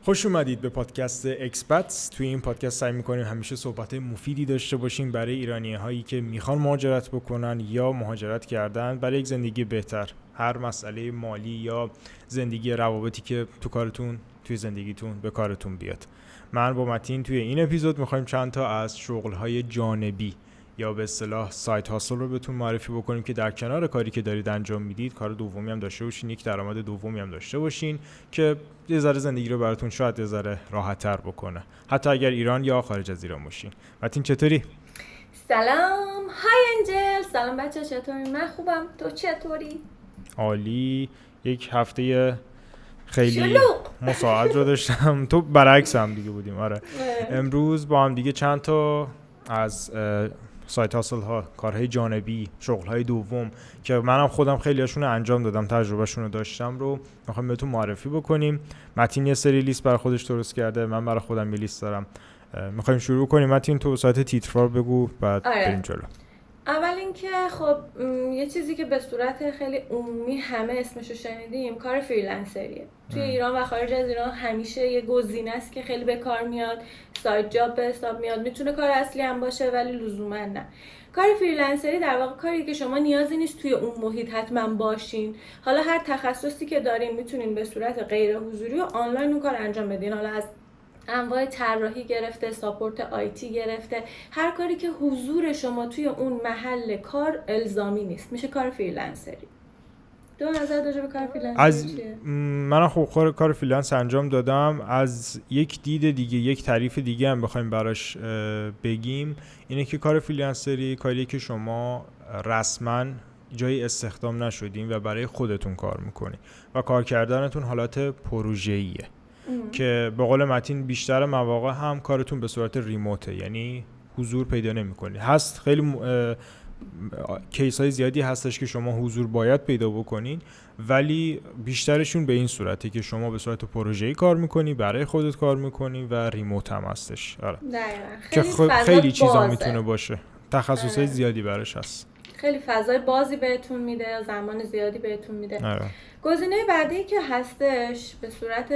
خوش اومدید به پادکست اکسپتس. توی این پادکست سعی می‌کنیم همیشه صحبت مفیدی داشته باشیم برای ایرانی‌هایی که میخوان مهاجرت بکنن یا مهاجرت کردن برای یک زندگی بهتر. هر مسئله مالی یا زندگی روابطی که توی زندگیتون به کارتون بیاد. من با متین توی این اپیزود می‌خوایم چند تا از شغل‌های جانبی یا به اصطلاح سایت هاسل رو بهتون معرفی بکنیم که در کنار کاری که دارید انجام میدید کار دومی هم داشته باشین، یک درآمد دومی هم داشته باشین که یه ذره زندگی رو براتون شاید یه ذره راحت‌تر بکنه، حتی اگر ایران یا خارج از ایران باشین. متین چطوری؟ سلام، های انجل. سلام بچه، چطوری؟ من خوبم، تو چطوری؟ عالی. یک هفته خیلی شلوغ مساعد رو داشتم. تو برعکس هم دیگه بودیم. آره. امروز با هم دیگه چند تا از سایت هاسل ها، کارهای جانبی، شغل های دوم که منم خودم خیلی هاشون رو انجام دادم، تجربهشون رو داشتم رو میخوایم بهتون معرفی بکنیم. متین یه سری لیست برای خودش درست کرده، من برای خودم یه لیست دارم. میخوایم شروع کنیم. متین تو سایت تیتروار بگو بعد بریم جلو. اول اینکه خب یه چیزی که به صورت خیلی عمومی همه اسمشو شنیدیم، کار فریلنسریه. توی ایران و خارج از ایران همیشه یه گزینه است که خیلی به کار میاد، سایت جاب به حساب میاد. میتونه کار اصلی هم باشه ولی لزوما نه. کار فریلنسری در واقع کاری که شما نیازی نیست توی اون محیط حتما باشین. حالا هر تخصصی که دارین میتونین به صورت غیر حضوری و آنلاین اون کار انجام بدین. حالا از انواع طراحی گرفته، ساپورت آیتی گرفته، هر کاری که حضور شما توی اون محل کار الزامی نیست، میشه کار فریلنسری. دو نظر راجع به کار فریلنسری چیه؟ من خب کار فریلنس انجام دادم. از یک دید دیگه، یک تعریف دیگه هم بخوایم براش بگیم، اینه که کار فریلنسری کاریه که شما رسما جای استخدام نشدین و برای خودتون کار میکنین و کار کردنتون حالت پروژه‌ایه که به قول متین بیشتر مواقع هم کارتون به صورت ریموته، یعنی حضور پیدا نمی‌کنید. هست خیلی کیس‌های زیادی هستش که شما حضور باید پیدا بکنین، ولی بیشترشون به این صورته که شما به صورت پروژه‌ای کار می‌کنی، برای خودت کار می‌کنی و ریموت هم هستش. آره. که خیلی چیزا میتونه باشه. تخصصهای زیادی براش هست. خیلی فضای بازی بهتون میده، زمان زیادی بهتون میده. آره. گزینه بعدی که هستش به صورت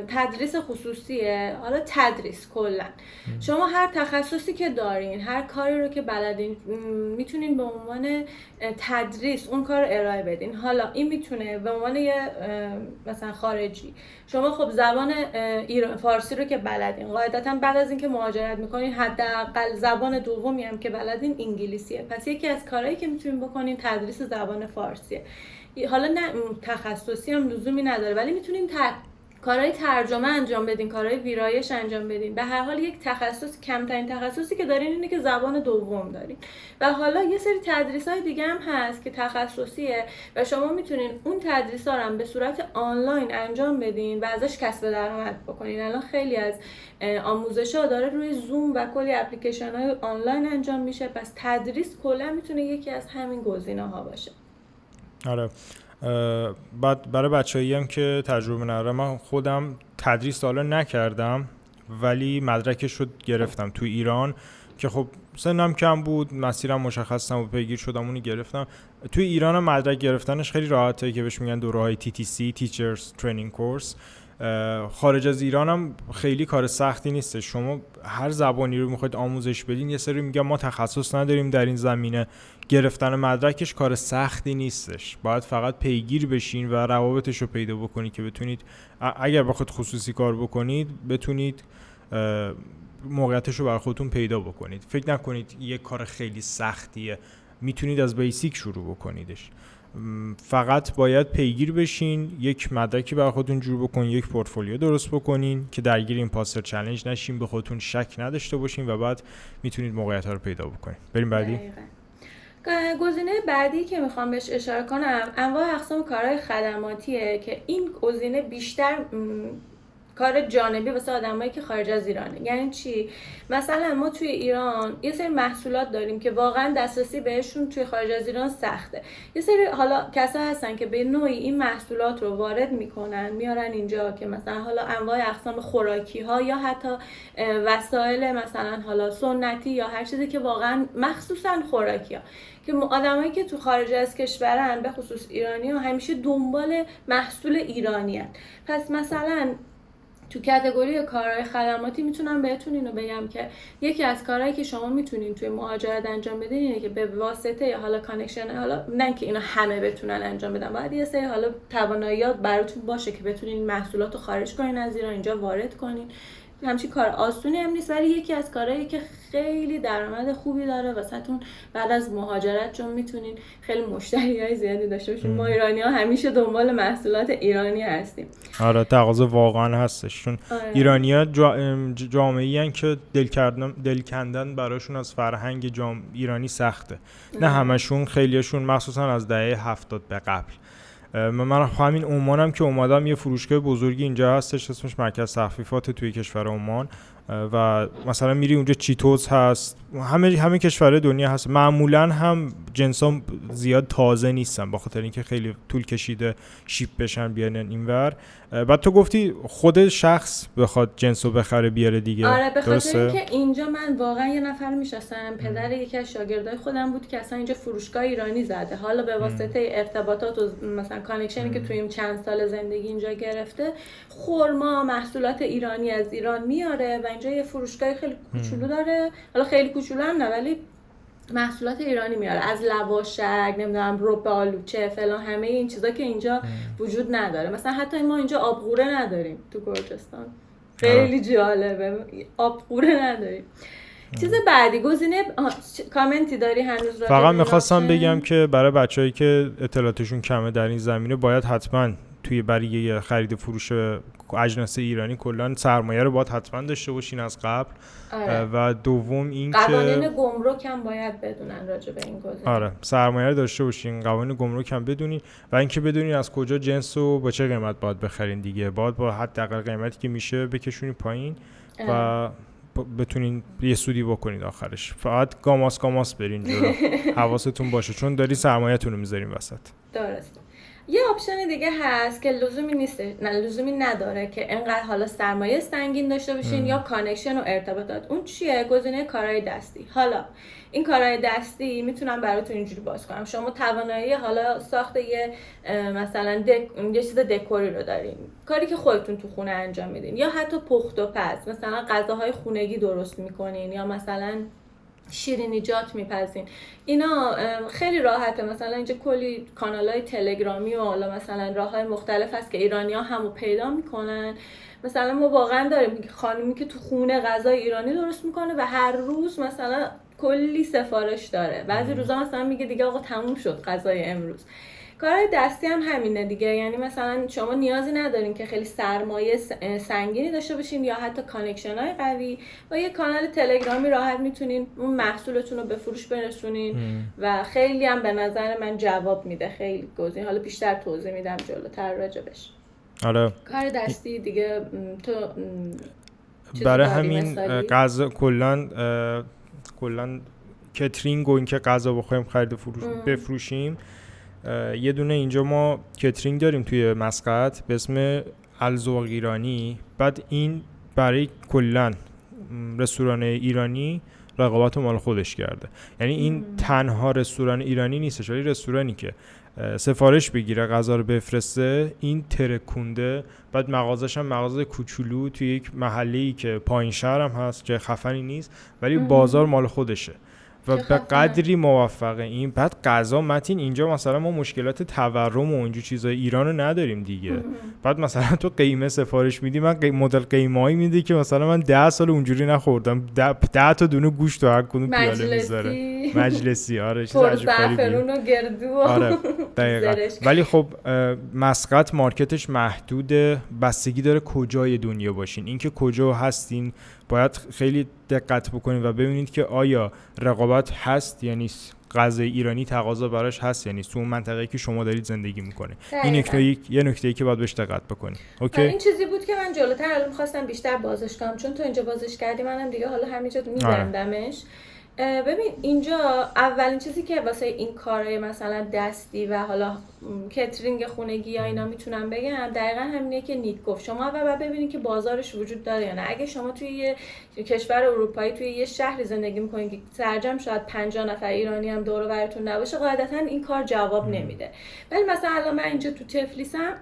تدریس خصوصیه. حالا تدریس کلا شما هر تخصصی که دارین، هر کاری رو که بلدین، میتونین به عنوان تدریس اون کار رو ارائه بدین. حالا این میتونه به عنوان یه مثلا خارجی، شما خب زبان فارسی رو که بلدین، قاعدتا بعد از اینکه مهاجرت میکنین حداقل زبان دومی هم که بلدین انگلیسیه. پس یکی از کارهایی که میتونین بکنین تدریس زبان فارسیه. حالا نه تخصصی هم لزومی نداره، ولی میتونین کارهای ترجمه انجام بدین، کارهای ویرایش انجام بدین. به هر حال یک تخصص، کمترین تخصصی که دارین اینه که زبان دوم دارین. و حالا یه سری تدریس‌های دیگه هم هست که تخصصیه و شما میتونین اون تدریس‌ها رو هم به صورت آنلاین انجام بدین و ازش کسب درآمد بکنین. الان خیلی از آموزش‌ها داره روی زوم و کلی اپلیکیشن‌های آنلاین انجام میشه. پس تدریس کلا میتونه یکی از همین گزینه‌ها باشه. آره. بعد برای بچه‌ای هم که تجربه ندارم، من خودم تدریس حالا نکردم ولی مدرکش رو گرفتم تو ایران که خب سنم کم بود، مسیرم مشخص نبود، پیگیر شدم اونی گرفتم. تو ایران هم مدرک گرفتنش خیلی راحته که بهش میگن دوره‌های TTC Teachers Training Course. خارج از ایران هم خیلی کار سختی نیست. شما هر زبانی رو میخواید آموزش بدین، یه سری میگن ما تخصص نداریم در این زمینه، گرفتن مدرکش کار سختی نیستش. باید فقط پیگیر بشین و روابطش رو پیدا بکنید که بتونید اگر بخواید خصوصی کار بکنید بتونید موقعیتش رو برای خودتون پیدا بکنید. فکر نکنید یه کار خیلی سختیه، میتونید از بیسیک شروع بکنیدش. فقط باید پیگیر بشین، یک مدرکی برای خودتون جور بکنین، یک پورتفولیو درست بکنین که درگیر ایمپاستر چالش نشین، به خودتون شک نداشته باشین و بعد میتونید موقعیت‌ها رو پیدا بکنین. بریم بعدی. گزینه بعدی که میخوام بهش اشاره کنم انواع اقسام کارهای خدماتیه که این گزینه بیشتر کار جانبی واسه آدمایی که خارج از ایرانه. یعنی چی؟ مثلا ما توی ایران یه سری محصولات داریم که واقعا دسترسی بهشون توی خارج از ایران سخته. یه سری حالا کسا هستن که به نوعی این محصولات رو وارد میکنن، میارن اینجا که مثلا حالا انواع اقسام خوراکی ها یا حتی وسایل مثلا حالا سنتی یا هر چیزی که واقعا مخصوصا خوراکی ها که آدمایی که تو خارج از کشورن، به خصوص ایرانی ها، همیشه دنبال محصول ایرانی هن. پس مثلا تو کاتگوری کارهای خدماتی میتونم بهتون اینو بگم که یکی از کارهایی که شما میتونین توی مهاجرت انجام بدین اینه که به واسطه یا حالا کانکشن، حالا نه که اینا همه بتونن انجام بدن، باید یه سری حالا تواناییات براتون باشه که بتونین محصولات رو خارج کنین از ایران اینجا وارد کنین. همچین کار آسونی هم نیست، ولی یکی از کارهایی که خیلی درآمد خوبی داره واسهتون بعد از مهاجرت، چون میتونین خیلی مشتریای زیادی داشته باشین. ما ایرانی‌ها همیشه دنبال محصولات ایرانی هستیم. آره تقاضا واقعا هستش، چون ایرانی‌ها جامعه‌ای هستن که دل کندن براشون از فرهنگ ایرانی سخته. نه همشون، خیلیشون مخصوصا از دهه 70 به قبل. من همین عمانم که اومدم، یه فروشگاه بزرگی اینجا هستش اسمش مرکز تخفیفات توی کشور عمان و مثلا میری اونجا چیتوز هست، همه کشورهای دنیا هست. معمولا هم جنسا زیاد تازه نیستن به خاطر اینکه خیلی طول کشیده شیپ بشن بیان اینور. بعد تو گفتی خود شخص بخواد جنسو بخره بیاره دیگه. آره به خاطر اینکه اینجا من واقعا یه نفر میشناسم، پدر یکی از شاگردای خودم بود که اصلا اینجا فروشگاه ایرانی زده. حالا به واسطه ارتباطات و مثلا کانکشنی که توی این چند سال زندگی اینجا گرفته، خرما محصولات ایرانی از ایران میاره و اینجا یه فروشگاه خیلی کوچولو داره. حالا خیلی کوچولو هم نه، ولی محصولات ایرانی میاره، از لواشک، نمیدونم رب آلوچه فلان، همه این چیزا که اینجا وجود نداره. مثلا حتی ما اینجا آبغوره نداریم تو گرجستان، خیلی جالبه، آبغوره نداریم. چیز بعدی گزینه کامنتی داری هنوز؟ فقط میخواستم بگم که برای بچه‌هایی که اطلاعاتشون کمه در این زمینه، باید حتما توی برای خرید فروش اجناس ایرانی کلا سرمایه رو باید حتما داشته باشین از قبل. آره. و دوم این که قوانین گمرک هم باید بدونن راجع به این گزینه. آره سرمایه رو داشته باشین، قوانین گمرک هم بدونین و اینکه بدونین از کجا جنس رو با چه قیمت باید بخرین دیگه. باید با حداقل قیمتی که میشه بکشونین پایین و بتونین یه سودی بکنید آخرش. فقط گاماس برین جلو. حواستون باشه چون داری سرمایه‌تون رو میذارین وسط. درسته. یه آپشن دیگه هست که لزومی نداره که انقدر حالا سرمایه سنگین داشته باشین یا کانکشن و ارتباطات. اون چیه؟ گزینه کارهای دستی. حالا این کارهای دستی میتونم براتون اینجوری باز کنم. شما توانایی حالا ساخت یه مثلا یه چیز دکوری رو دارین، کاری که خودتون تو خونه انجام میدین، یا حتی پخت و پز، مثلا غذاهای خونگی درست میکنین یا مثلا شیرینیجات میپزین. اینا خیلی راحته. مثلا اینجا کلی کانالای تلگرامی و حالا مثلا راههای مختلف هست که ایرانی‌ها همو پیدا میکنن. مثلا ما واقعا داریم خانمی که تو خونه غذای ایرانی درست میکنه و هر روز مثلا کلی سفارش داره. بعضی روزا مثلا میگه دیگه آقا تموم شد غذای امروز. کارهای دستی هم همینه دیگه، یعنی مثلا شما نیازی ندارین که خیلی سرمایه سنگینی داشته باشین یا حتی کانکشن های قوی، با یه کانال تلگرامی راحت میتونین اون محصولتون رو به فروش برسونین و خیلی هم به نظر من جواب میده. خیلی گزینه، حالا بیشتر توضیح میدم جلوتر راجبش. آره کار دستی دیگه تو برای همین غذا کلا کترینگ و اینکه غذا بخوایم خرید فروش بفروشیم، یه دونه اینجا ما کترینگ داریم توی مسقط به اسم الذوق ایرانی. بعد این برای کلا رستوران ایرانی رقابت مال خودش کرده. یعنی این تنها رستوران ایرانی نیستش، ولی رستورانی که سفارش بگیره غذا رو بفرسته این ترکونده. بعد مغازش هم مغازه کوچولو توی یک محله‌ای که پایین شهر هم هست، جای خفنی نیست، ولی بازار مال خودشه و به قدری موفقه. این بعد غذا متین اینجا مثلا ما مشکلات تورم و اینجور چیزای ایرانو نداریم دیگه. بعد مثلا تو قیمه سفارش میدی، من مدل قیمه‌ای میدی که مثلا من 10 سال اونجوری نخوردم، 10 تا دونه گوشت تو هر کدوم پیاله میذاره مجلسی. آره چیز عجیب غریبه. گردو. آره دقیقاً. ولی خب مسقط مارکتش محدوده، بستگی داره کجای دنیا باشین. اینکه کجا هستین باید خیلی دقت بکنید و ببینید که آیا رقابت هست یا نیست، غذای ایرانی تقاضا براش هست یا نیست تو اون منطقه‌ای که شما دارید زندگی میکنید. این یه نکته‌ای که باید بهش دقت بکنید. اوکی، این چیزی بود که من جلوتر الان می‌خواستم بیشتر بازش کنم، چون تو اینجا بازش کردی منم دیگه حالا همینجا می‌بندمش. ببین اینجا اولین چیزی که واسه این کارهای مثلا دستی و حالا کترینگ خونگی یا اینا میتونم بگم دقیقا همینه که نیک گفت. شما اول باید ببینید که بازارش وجود داره یا نه. اگه شما توی یه کشور اروپایی توی یه شهری زندگی میکنید که سرجم شاید 50 نفر ایرانی هم دور و برتون نباشه، قاعدتا این کار جواب نمیده. ولی مثلا الان من اینجا تو تفلیسم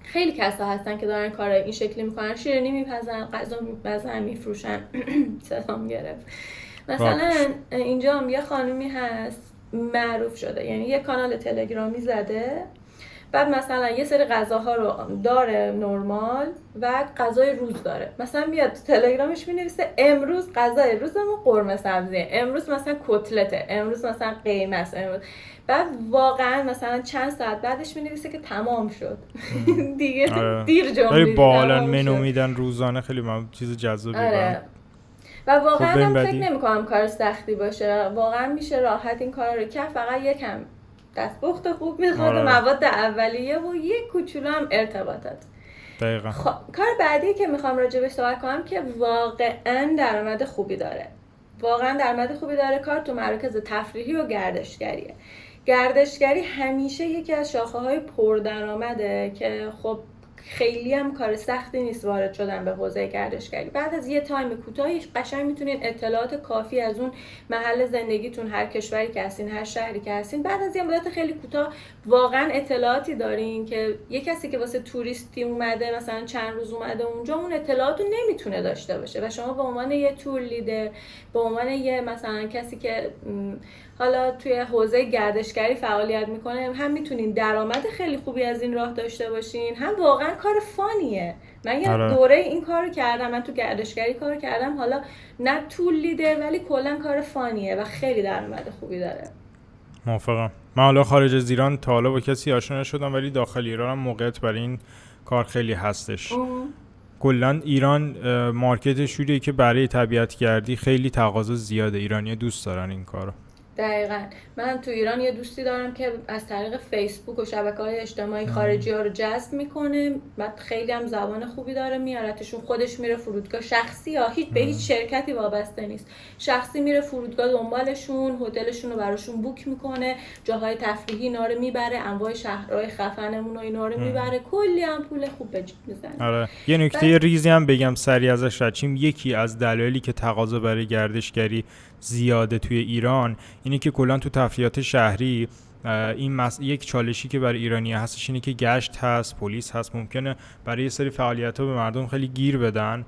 خیلی کسا هستن که دارن کارای این شکلی میکنن، شیرینی میپزن، غذا میپزن، میفروشن. صدام گرفت. مثلا اینجا هم یه خانومی هست معروف شده، یعنی یه کانال تلگرامی زده، بعد مثلا یه سری غذاها رو داره نرمال و غذای روز داره. مثلا میاد تو تلگرامش مینویسه امروز غذای روزمون قرمه سبزیه، امروز مثلا کتلته، امروز مثلا قیمه است، امروز. بعد واقعا مثلا چند ساعت بعدش مینویسه که تمام شد. دیگه دیر جمعه بالا منو میدن روزانه، خیلی چیز جذابی. و واقعا هم فکر نمی‌کنم کار سختی باشه، واقعا میشه راحت این کار رو کرد. فقط یکم دستپخت خوب میخواد، مواد اولیه و یک کوچولو هم ارتباطات. دقیقاً. کار بعدی که میخوام راجبش صحبت کنم که واقعا درآمد خوبی داره. واقعا درآمد خوبی داره. کار تو مراکز تفریحی و گردشگریه. گردشگری همیشه یکی از شاخه‌های پردرآمده که خب خیلی هم کار سختی نیست وارد شدن به حوزه گردشگری. بعد از یه تایم کوتاهی قشنگ میتونین اطلاعات کافی از اون محل زندگیتون، هر کشوری که هستین، هر شهری که هستین، بعد از یه مدت خیلی کوتاه واقعا اطلاعاتی دارین که یه کسی که واسه توریستی اومده، مثلا چند روز اومده اونجا، اون اطلاعاتو نمیتونه داشته باشه و شما به عنوان یه تور لیدر، به عنوان یه مثلا کسی که حالا توی حوزه گردشگری فعالیت میکنه، هم میتونین درآمد خیلی خوبی از این راه داشته باشین، هم واقعا کار فانیه. من یه دوره این کارو کردم، من تو گردشگری کار کردم، حالا نه تور لیدر ولی کلا کار فانیه و خیلی درآمد خوبی داره. موافقم. من حالا خارج از ایران تا حالا با کسی آشنا شدم، ولی داخل ایران هم موقعیت برای این کار خیلی هستش. کلا ایران مارکتش جوریه که برای طبیعت‌گردی خیلی تقاضا زیاده، ایرانی‌ها دوست دارن این کارو. دقیقاً. من تو ایران یه دوستی دارم که از طریق فیسبوک و شبکه‌های اجتماعی خارجی‌ها رو جذب میکنه، بعد خیلی هم زبان خوبی داره، میارتشون، خودش میره فرودگاه شخصی، به هیچ شرکتی وابسته نیست، شخصی میره فرودگاه دنبالشون، هتلشون رو براشون بوک میکنه، جاهای تفریحی اینا رو میبره، انواع شهرهای خفنمون و اینا رو میبره، کلی هم پول خوب به جیب میزنه. آره. یه نکته ریزی هم بگم سریع ازش رد شیم. یکی از دلایلی که تقاضا برای گردشگری زیاده توی ایران اینه که کلا تو تفریحات شهری این یک چالشی که برای ایرانی هستش اینه که گشت هست، پلیس هست، ممکنه برای یه سری فعالیت‌ها به مردم خیلی گیر بدن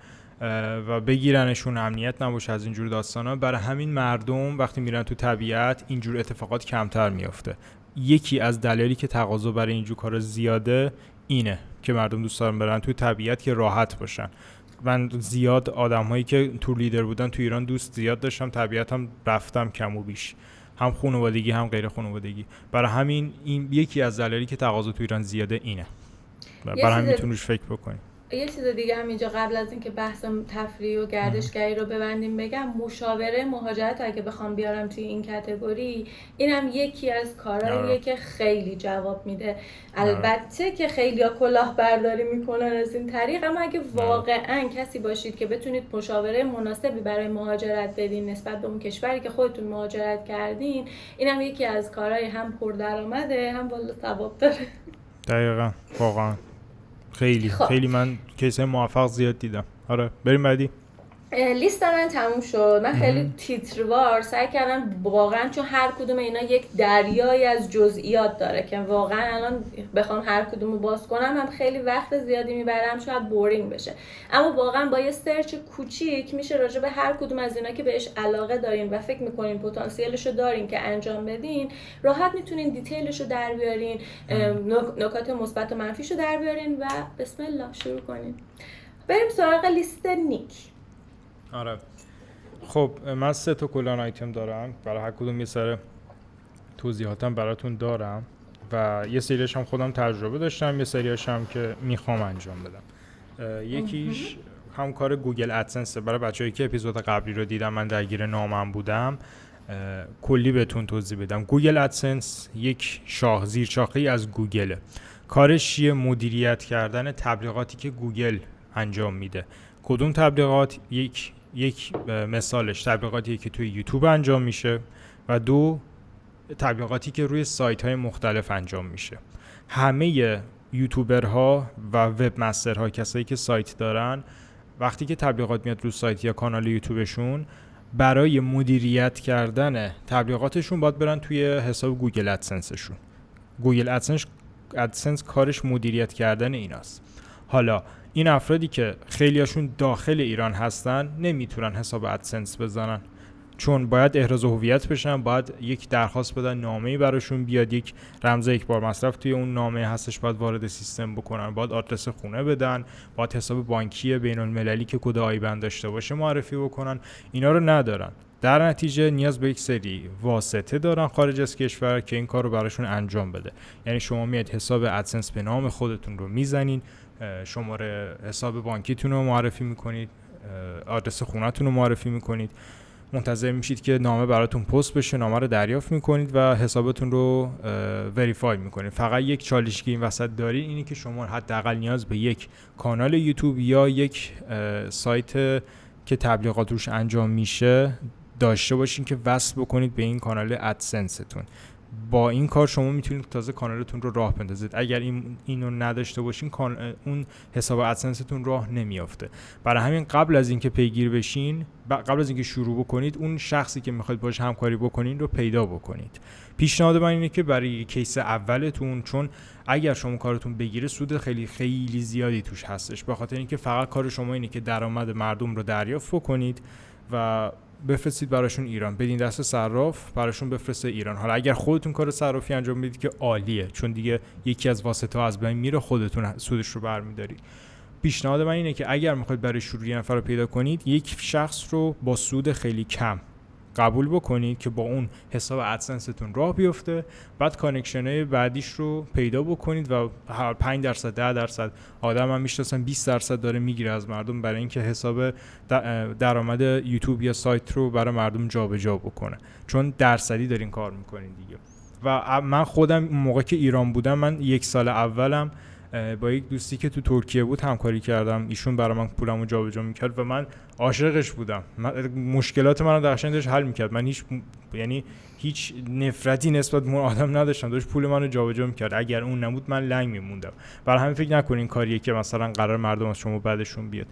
و بگیرنشون، امنیت نباشه، از اینجور داستانا. برای همین مردم وقتی میرن تو طبیعت اینجور اتفاقات کمتر میفته. یکی از دلایلی که تقاضا برای اینجور کارا زیاده اینه که مردم دوست دارن برن تو طبیعت که راحت باشن. من زیاد آدم‌هایی که تور لیدر بودن تو ایران دوست زیاد داشتم، طبیعت هم رفتم کم و بیش، هم خانوادگی هم غیر خانوادگی. برای همین این یکی از دلایلی که تقاضا تو ایران زیاده اینه. برای همین میتونید روش فکر بکنید. یه چیز دیگه هم اینجا قبل از اینکه بحث تفریح و گردشگری رو ببندیم بگم، مشاوره مهاجرت اگه بخوام بیارم توی این کاتگوری، اینم یکی از کارهاییه که خیلی جواب میده. البته که خیلی‌ها کلاهبرداری میکنن از این طریق، اما اگه واقعاً کسی باشید که بتونید مشاوره مناسبی برای مهاجرت بدین نسبت به اون کشوری که خودتون مهاجرت کردین، اینم یکی از کارهای هم پردرآمده هم والا ثواب داره. دقیقاً. واقعاً خیلی من کیسه موفق زیاد دیدم. آره بریم بعدی. لیست من تموم شد. من خیلی تیتروار سعی کردم واقعا، چون هر کدوم اینا یک دریایی از جزئیات داره که واقعا الان بخوام هر کدومو باز کنم هم خیلی وقت زیادی میبرم، شاید بورینگ بشه، اما واقعا با یه سرچ کوچیک میشه راجع به هر کدوم از اینا که بهش علاقه دارین و فکر میکنین پتانسیلشو دارین که انجام بدین، راحت میتونین دیتیلشو در بیارین، نکات مثبت و منفیشو در بیارین و بسم الله شروع کنین. بریم سراغ لیست نیک. آره خب من 3 تا کلان آیتم دارم، برای هر کدوم یه سر توضیحاتم براتون دارم و یه سریاش هم خودم تجربه داشتم، یه سریاش هم که میخوام انجام بدم. یکیش هم کار گوگل ادسنس. برای بچه‌هایی که اپیزود قبلی رو دیدم، من درگیر نامم بودم، کلی بهتون توضیح بدم. گوگل ادسنس یک زیرشاخه‌ای از گوگله. کارش چیه؟ مدیریت کردن تبلیغاتی که گوگل انجام میده. کدوم تبلیغات؟ یک مثالش تبلیغاتی که توی یوتیوب انجام میشه و 2 تبلیغاتی که روی سایت های مختلف انجام میشه. همه یوتیوبرها و وب مسترها، کسایی که سایت دارن، وقتی که تبلیغات میاد روی سایت یا کانال یوتیوبشون، برای مدیریت کردن تبلیغاتشون باید برن توی حساب گوگل ادسنسشون. گوگل ادسنس ادسنس کارش مدیریت کردن ایناست. حالا این افرادی که خیلیاشون داخل ایران هستن نمیتونن حساب ادسنس بزنن، چون باید احراز هویت بشن، باید یک درخواست بدن، نامه‌ای براشون بیاد، یک رمز یک بار مصرف توی اون نامه هستش، باید وارد سیستم بکنن، باید آدرس خونه بدن، باید حساب بانکی بین‌المللی که کد آیبن داشته باشه معرفی بکنن. اینا رو ندارن. در نتیجه نیاز به یک سری واسطه دارن خارج از کشور که این کار رو براشون انجام بده. یعنی شما میاد حساب ادسنس به نام خودتون رو میزنین، شماره حساب بانکیتون رو معرفی میکنید، آدرس خونه‌تون رو معرفی میکنید، منتظر میشید که نامه براتون پست بشه، نامه رو دریافت میکنید و حسابتون رو وریفای میکنید. فقط یک چالشی که این وسط دارید اینه که شما حداقل نیاز به یک کانال یوتیوب یا یک سایت که تبلیغات روش انجام میشه داشته باشین که وصل بکنید به این کانال ادسنستون. با این کار شما میتونید تازه کانالتون رو راه بندازید. اگر اینو نداشته باشین اون حساب ادسنستون راه نمیافته. برای همین قبل از اینکه پیگیر بشین، قبل از اینکه شروع بکنید، اون شخصی که میخواید باهاش همکاری بکنین رو پیدا بکنید. پیشنهاد من اینه که برای کیس اولتون، چون اگر شما کارتون بگیره سود خیلی خیلی زیادی توش هستش، به خاطر اینکه فقط کار شما اینه که درآمد مردم رو دریافت بکنید و بفرستید براشون ایران، بدین دست صراف براشون بفرسته ایران. حالا اگر خودتون کار صرافی انجام بدید که عالیه، چون دیگه یکی از واسطه‌ها از بین میره، خودتون سودش رو برمی‌دارید. پیشنهاد من اینه که اگر میخواید برای شروع یه نفر رو پیدا کنید، یک شخص رو با سود خیلی کم قبول بکنید که با اون حساب ادسنستون راه بیفته، بعد کانکشن‌های بعدیش رو پیدا بکنید و هر 5% 10% آدم هم میشناسن 20% داره میگیره از مردم برای اینکه حساب درآمد یوتیوب یا سایت رو برای مردم جابجا بکنه، چون درصدی دارین کار میکنین دیگه. و من خودم موقع که ایران بودم، من 1 سال اولم با یک دوستی که تو ترکیه بود همکاری کردم. ایشون برای من پولمو جابجا میکرد و من عاشقش بودم. مشکلات منو در داشت حل میکرد. من هیچ نفرتی نسبت به اون آدم نداشتم، داشت پول منو جابجا میکرد. اگر اون نبود من لنگ میموندم. برای همین فکر نکنین کاریه که مثلا قرار مردم از شما بعدشون بیاد.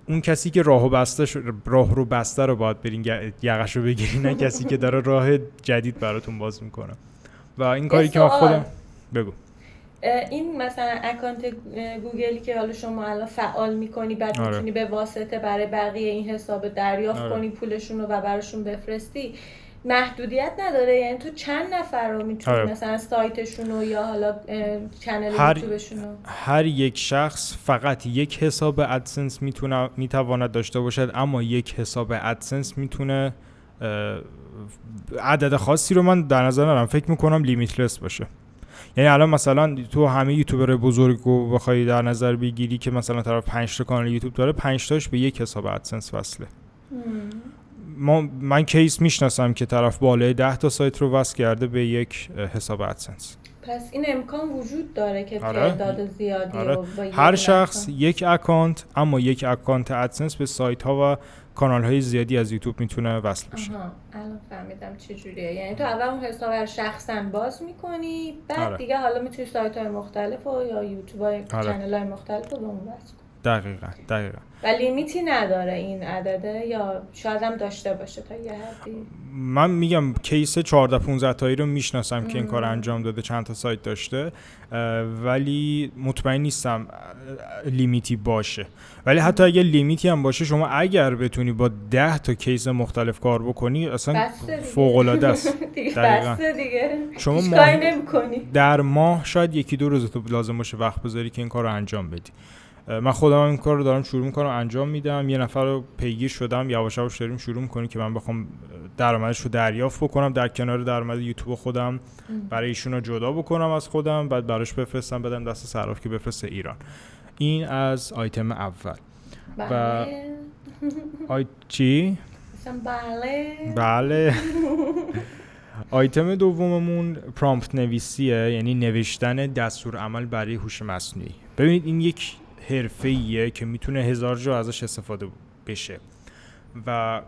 اون کسی که راه رو بسته رو باید برین یقشو بگیرین، نه کسی که داره راه جدید براتون باز میکنه. و این کاری که من خودم بگو، این مثلا اکانت گوگلی که حالا شما الان فعال میکنی، بعد میتونی به واسطه برای بقیه این حساب دریافت کنی پولشون رو و براشون بفرستی، محدودیت نداره؟ یعنی تو چند نفر رو میتونی مثلا سایتشون رو یا حالا چنل یوتیوبشون رو؟ هر یک شخص فقط یک حساب ادسنس میتواند داشته باشد، اما یک حساب ادسنس میتونه عدد خاصی رو من در نظر ندارم، فکر میکنم لیمیتلس باشه. یعنی الان مثلا تو همه یوتیوبر بزرگو بخوای در نظر بگیری که مثلا طرف 5 تا کانال یوتیوب داره، 5 تاش به یک حساب ادسنس وصله. من کیس میشناسم که طرف بالای 10 تا سایت رو وصل کرده به یک حساب ادسنس. پس این امکان وجود داره که تعداد زیادی رو با هر شخص یک اکانت، اما یک اکانت ادسنس به سایت ها و کانال های زیادی از یوتیوب میتونه وصل بشه. الان فهمیدم چه جوریه. یعنی تو اول اون حساب رو شخصا باز میکنی، بعد دیگه حالا میتونی سایت های مختلف یا یوتیوب های چنل های مختلف رو به اون وصل کنی. دقیقاً. و لیمیتی نداره این عدده، یا شاید هم داشته باشه تا یه حدی؟ من میگم کیس 14-15 تایی رو میشناسم که این کار انجام داده، چند تا سایت داشته، ولی مطمئن نیستم لیمیتی باشه. ولی حتی اگه لیمیتی هم باشه، شما اگر بتونی با 10 تا کیس مختلف کار بکنی اصلا فوق العاده است. بسته دیگه. شما در ماه شاید 1-2 روز تو لازم باشه وقت بذاری که این کار رو انجام بدی. من خودم این کار رو دارم شروع میکنم انجام میدم. یه نفر رو پیگیر شدم، یواش یواش داریم شروع میکنیم که من بخوام درآمدش رو دریافت بکنم در کنار درآمد یوتیوب خودم، برای ایشون رو جدا بکنم از خودم، بعد براش بفرستم، بدم دست صراف که بفرسته ایران. این از آیتم اول. و چی؟ بله. آیتم دوممون پرامپت نویسیه، یعنی نوشتن دستور عمل برای هوش مصنوعی. ببینید این یک حرفه‌ایه که میتونه 1000 جا ازش استفاده بشه و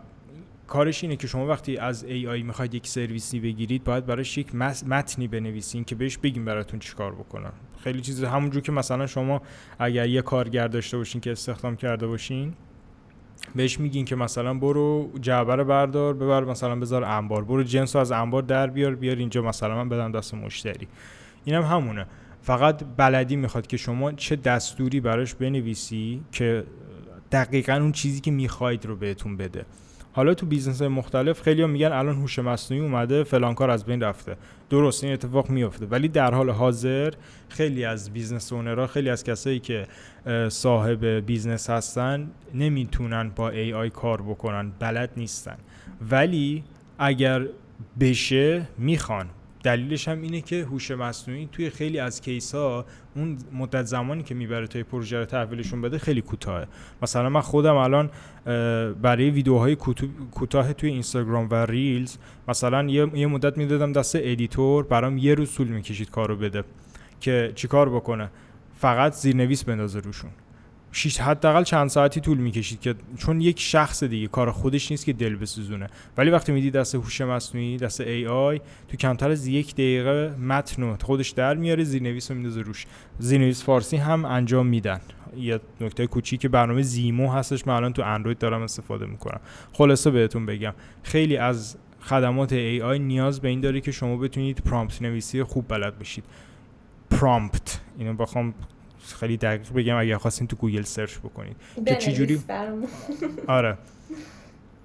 کارش اینه که شما وقتی از AI میخواید یک سرویسی بگیرید، باید براش یک متنی بنویسین که بهش بگین براتون چیکار بکنن. خیلی چیز همونجور که مثلا شما اگر یه کارگر داشته باشین که استخدام کرده باشین، بهش میگین که مثلا برو جعبه رو ببر مثلا بذار انبار، برو جنسو از انبار در بیار اینجا مثلا من بدم دست مشتری. اینم همونه. فقط بلدی میخواد که شما چه دستوری براش بنویسی که دقیقاً اون چیزی که میخواید رو بهتون بده. حالا تو بیزنس مختلف خیلی‌ها میگن الان هوش مصنوعی اومده فلان کار از بین رفته. درست این اتفاق میفته، ولی در حال حاضر خیلی از بیزنس اونرها، خیلی از کسایی که صاحب بیزنس هستن نمیتونن با AI کار بکنن، بلد نیستن، ولی اگر بشه میخوان. دلیلش هم اینه که هوش مصنوعی توی خیلی از کیس‌ها اون مدت زمانی که میبره تا پروژه رو تحویلشون بده خیلی کوتاهه. مثلا من خودم الان برای ویدیوهای کوتاه توی اینستاگرام و ریلز مثلا یه مدت میدادم دست ادیتور، برام یه روز طول میکشید کارو بده که چیکار بکنه، فقط زیرنویس بندازه روشون. حداقل چند ساعتی طول میکشید که چون یک شخص دیگه کار خودش نیست که دل بسوزونه. ولی وقتی میدی دست هوش مصنوعی، دست AI، تو کمتر از 1 دقیقه متن خودش در میاره، زیرنویس رو میندازه روش. زیرنویس فارسی هم انجام میدن. یه نکته کوچیک، برنامه زیمو هستش، من الان تو اندروید دارم استفاده میکنم. خلاصه بهتون بگم خیلی از خدمات AI نیاز به این داره که شما بتونید پرامپت نویسی خوب بلد بشید. پرامپت، اینو بخوام خیلی دقیق بگم اگه خواستین تو گوگل سرچ بکنید که چجوری آره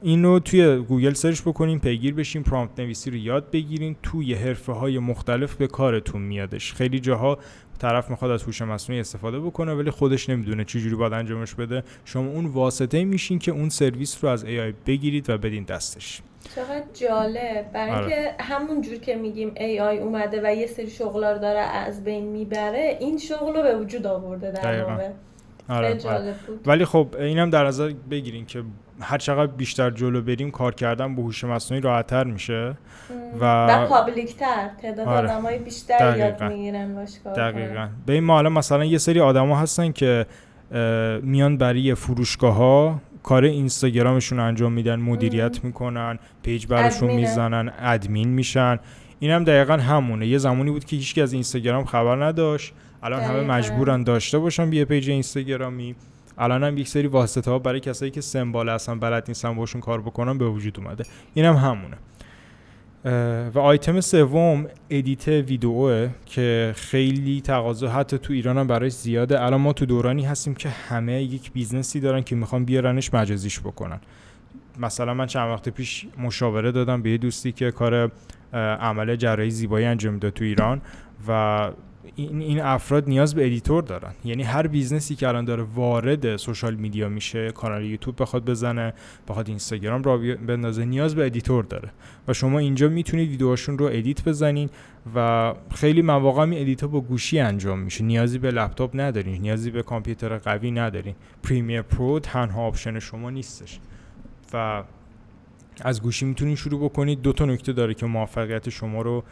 اینو توی گوگل سرچ بکنین، پیگیر بشین، پرامپت نویسی رو یاد بگیرین، توی حرفه‌های مختلف به کارتون میادش. خیلی جاها طرف میخواد از هوش مصنوعی استفاده بکنه ولی خودش نمیدونه چجوری باید انجامش بده، شما اون واسطه میشین که اون سرویس رو از AI بگیرید و بدین دستش. چقدر جالب، برای اینکه همون جور که میگیم AI اومده و یه سری شغلا رو داره از بین میبره، این شغل رو به وجود آورده در واقع. خیلی جالب بود. ولی خب اینم در نظر بگیرین که هر چقدر بیشتر جلو بریم کار کردن با هوش مصنوعی راحت‌تر میشه و پابلیک‌تر، تعداد آدمای بیشتر یاد میگیرن باش کار کنن. دقیقاً. به این معلم مثلا یه سری آدما هستن که میان برای فروشگاه‌ها کار اینستاگرامشون انجام میدن، مدیریت میکنن، پیج براشون میزنن، ادمین میشن. اینم دقیقاً همونه. یه زمانی بود که هیچکی از اینستاگرام خبر نداشت، الان همه مجبورن داشته باشن یه پیج اینستاگرامی. الان هم یک سری واسطه‌ها برای کسایی که سمبال هستن بلد نیستن باشون کار بکنن به وجود اومده. اینم همونه. و آیتم سوم ادیت ویدئوه که خیلی تقاضا حتی تو ایران هم برایش زیاده. الان ما تو دورانی هستیم که همه یک بیزنسی دارن که میخوان بیارنش مجازیش بکنن. مثلا من چند وقت پیش مشاوره دادم به یه دوستی که کار عمل جراحی زیبایی انجام میده تو ایران و این افراد نیاز به ادیتور دارن. یعنی هر بیزنسی که الان داره وارد سوشال میدیا میشه، کانال یوتیوب بخواد بزنه، بخواد اینستاگرام را بندازه، نیاز به ادیتور داره و شما اینجا میتونید ویدیوهاشون رو ادیت بزنین و خیلی مواقع این ادیت با گوشی انجام میشه، نیازی به لپتاپ ندارین، نیازی به کامپیوتر قوی ندارین. پریمیر پرو تنها آپشن شما نیستش و از گوشی میتونین شروع بکنید. 2 تا نکته داره که موفقیت شما رو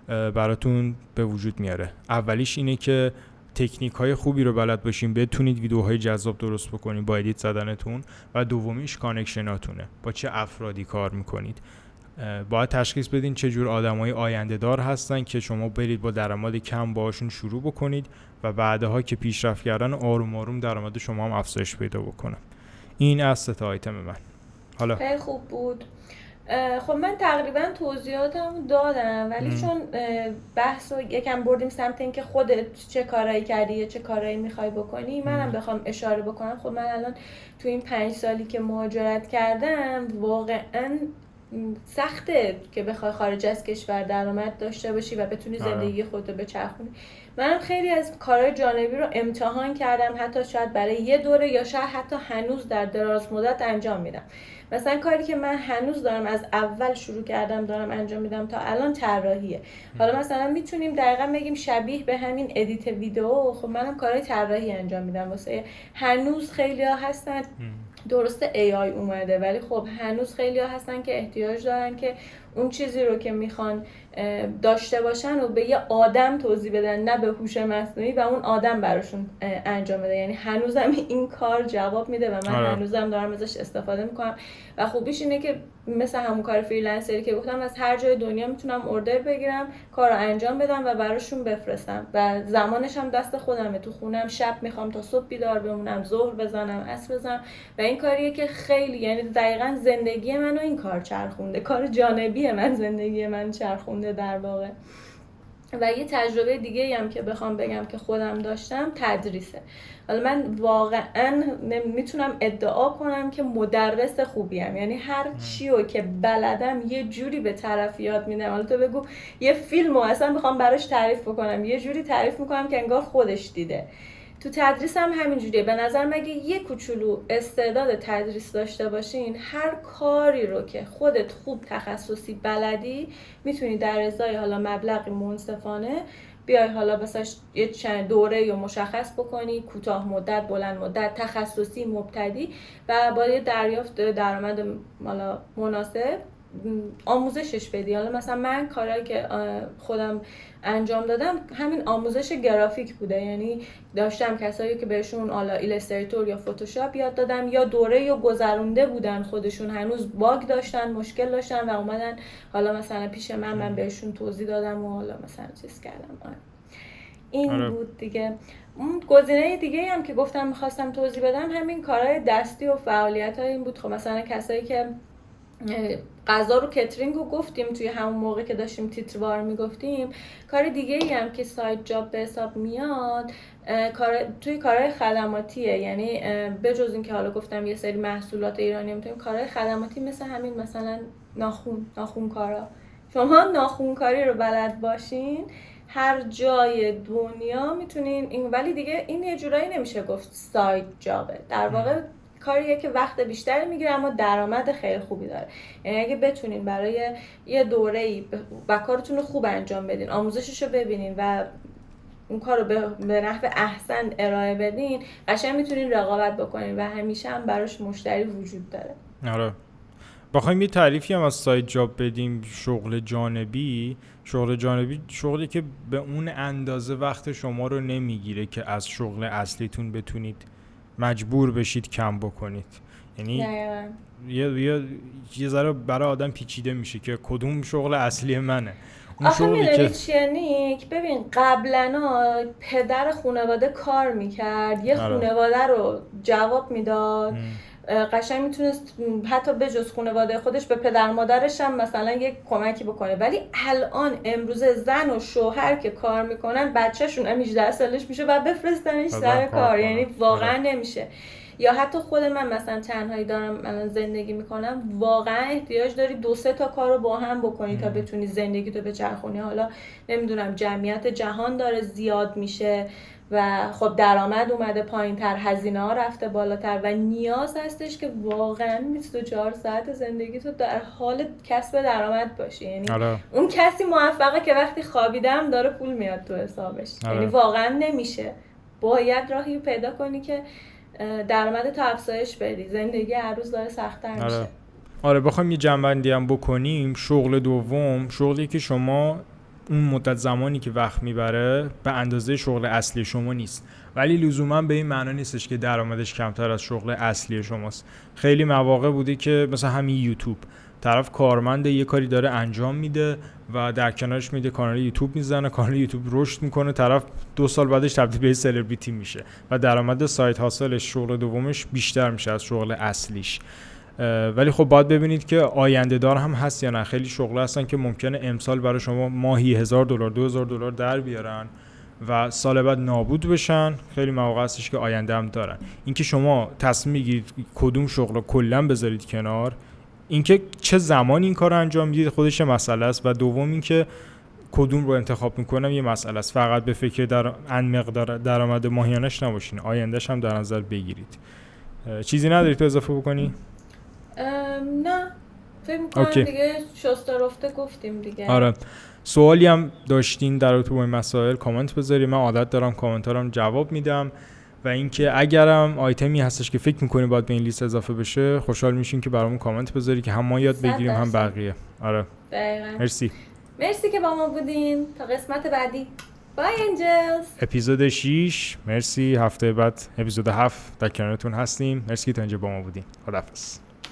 براتون به وجود میاره. اولیش اینه که تکنیک های خوبی رو بلد باشین، بتونید ویدیوهای جذاب درست بکنید با ادیت زدنتون. و دومیش کانکشناتونه، با چه افرادی کار میکنید. باید تشخیص بدین چه جور آدمای آینده دار هستن که شما برید با درآمد کم باهاشون شروع بکنید و بعدها که پیشرفت کردن آروم آروم درآمد شما هم افزایش پیدا بکنه. این از 3 تا آیتم من. حالا خیلی خوب بود. خب من تقریبا توضیحاتم دادم، ولی چون بحث رو یکم بردیم سمت این که خودت چه کارایی کردی یا چه کارایی میخوای بکنی، منم بخوام اشاره بکنم. خب من الان تو این 5 سالی که مهاجرت کردم واقعا سخته که بخوای خارج از کشور درآمد داشته باشی و بتونی زندگی خودت رو بچرخونی. من خیلی از کارهای جانبی رو امتحان کردم، حتی شاید برای یه دوره یا شاید حتی هنوز در دراز مدت انجام میدم. مثلا کاری که من هنوز دارم از اول شروع کردم دارم انجام میدم تا الان طراحیه. حالا مثلا میتونیم دقیقاً بگیم شبیه به همین ادیت ویدیو. خب منم کارهای طراحی انجام میدم واسه هنوز خیلی‌ها هستن، درسته AI اومده ولی خب هنوز خیلی‌ها هستن که احتیاج دارن که اون چیزی رو که میخوان داشته باشن و به یه آدم توضیح بدن، نه به هوش مصنوعی و اون آدم براشون انجام بده. یعنی هنوزم این کار جواب میده و من هنوزم دارم ازش استفاده میکنم و خوبیش اینه که مثل همون کار فریلنسری که گفتم از هر جای دنیا میتونم اوردر بگیرم، کار رو انجام بدم و براشون بفرستم و زمانش هم دست خودمه. تو خونم شب میخوام تا صبح بیدار بمونم، ظهر بزنم، عصر بزنم و این کاریه که خیلی یعنی دقیقاً زندگی منو این کار چرخونده، کار جانبی من زندگی من چرخونده در واقع. و یه تجربه دیگه هم که بخوام بگم که خودم داشتم تدریسه. حالا من واقعا میتونم ادعا کنم که مدرس خوبیم، یعنی هر چیو که بلدم یه جوری به طرف یاد میدم. حالا تو بگو یه فیلمو اصلا بخوام براش تعریف بکنم، یه جوری تعریف میکنم که انگار خودش دیده. تو تدریس هم همین جوریه. به نظر مگه یه کوچولو استعداد تدریس داشته باشین، هر کاری رو که خودت خوب تخصصی بلدی میتونی در ازای حالا مبلغی منصفانه بیای حالا بساش یه چند دوره یا مشخص بکنی، کوتاه مدت، بلند مدت، تخصصی، مبتدی، و با یه دریافت درآمد حالا مناسب آموزشش بدی. حالا مثلا من کارهایی که خودم انجام دادم همین آموزش گرافیک بوده، یعنی داشتم کسایی که بهشون حالا ایلستریتور یا فتوشاپ یاد دادم، یا دوره یا گذرونده بودن خودشون هنوز باگ داشتن، مشکل داشتن و اومدن حالا مثلا پیش من بهشون توضیح دادم و حالا مثلا چیز کردم. این بود دیگه. اون گزینه دیگه هم که گفتم میخواستم توضیح بدم همین کارهای دستی و فعالیت‌های این بود. خب مثلا کسایی که غذا رو کترینگ رو گفتیم توی همون موقع که داشتیم تیتروار میگفتیم، کار دیگه ای هم که سایت جاب به حساب میاد توی کارهای خدماتیه. یعنی بجز این که حالا گفتم یه سری محصولات ایرانی میتونیم، کارهای خدماتی مثل همین مثلا ناخون کارا، شما ناخون کاری رو بلد باشین هر جای دنیا میتونین ولی دیگه این یه جورایی نمیشه گفت سایت جابه، در واقع کاریه که وقت بیشتری میگیره اما درآمد خیلی خوبی داره. یعنی اگه بتونین برای یه دوره‌ای و کارتون رو خوب انجام بدین، آموزشش رو ببینین و اون کار رو به نحو احسن ارائه بدین، قشنگ میتونین رقابت بکنین و همیشه هم براش مشتری وجود داره. آره. بخوایم یه تعریفی هم از سایت جاب بدیم، شغل جانبی شغلی که به اون اندازه وقت شما رو نمیگیره که از شغل اصلیتون بتونید مجبور بشید کم بکنید. یعنی یه ذره برای آدم پیچیده میشه که کدوم شغل اصلی منه. آخه میدونی چیه نیک؟ ببین قبلنا پدر خانواده کار میکرد، یه خانواده رو جواب میداد، قشنگ میتونست حتی به جز خانواده خودش به پدر مادرش هم مثلا یک کمکی بکنه. ولی الان امروزه زن و شوهر که کار میکنن بچه‌شون 18 سالش میشه و بفرستنش سر کار، یعنی واقعا نمیشه. یا حتی خود من مثلا تنهایی دارم الان زندگی میکنم، واقعا احتیاج داری 2-3 تا کار رو با هم بکنی تا بتونی زندگی تو بچرخونی. حالا نمیدونم جمعیت جهان داره زیاد میشه و خب درآمد اومده پایین‌تر، هزینه ها رفته بالاتر و نیاز هستش که واقعا 24 ساعت زندگی تو در حال کسب درآمد باشی. یعنی اون کسی موفقه که وقتی خوابیدم داره پول میاد تو حسابش. یعنی واقعا نمیشه، باید راهی پیدا کنی که درآمدت افزایش بدی. زندگی هر روز داره سخت‌تر میشه. آره بخوایم یه جنبندی هم بکنیم، شغل دوم شغلی که شما اون مدت زمانی که وقت میبره به اندازه شغل اصلی شما نیست، ولی لزوما به این معنی نیستش که درآمدش کمتر از شغل اصلی شماست. خیلی مواقع بوده که مثلا همین یوتیوب، طرف کارمند یه کاری داره انجام میده و در کنارش میده کانال یوتیوب میزنه، کانال یوتیوب رشد میکنه، طرف 2 سال بعدش تبدیل به سلبریتی میشه و درآمد سایت هاسلش شغل دومش بیشتر میشه از شغل اصلیش. ولی خب باید ببینید که آینده دار هم هست یا نه. خیلی شغل هستن که ممکنه امسال برای شما ماهی $1000 $2000 در بیارن و سال بعد نابود بشن. خیلی مواقع هستش که آینده هم دارن. اینکه شما تصمیم میگیرید کدوم شغل رو کلا بذارید کنار، اینکه چه زمانی این کار رو انجام میدید خودش مسئله است، و دوم اینکه کدوم رو انتخاب میکنم یه مسئله است. فقط به فکر در ان مقدار درآمد ماهیانش نباشین، آیندهش هم در نظر بگیرید. چیزی نداری تو اضافه بکنی؟ نه فکر میکنم دیگه شسته رفته گفتیم دیگه. آره سوالی هم داشتین در رابطه با این مسائل کامنت بذارید، من عادت دارم کامنت ها رو جواب میدم. و اینکه اگرم آیتمی هستش که فکر میکنید باید به این لیست اضافه بشه، خوشحال میشیم که برامون کامنت بذاری که هم ما یاد بگیریم هم بقیه. آره دقیقاً. مرسی که با ما بودین. تا قسمت بعدی. بای انجلز. اپیزود 6. مرسی. هفته بعد اپیزود 7 در کنارتون هستیم. مرسی که تا اینجا با ما بودین. خداحافظ.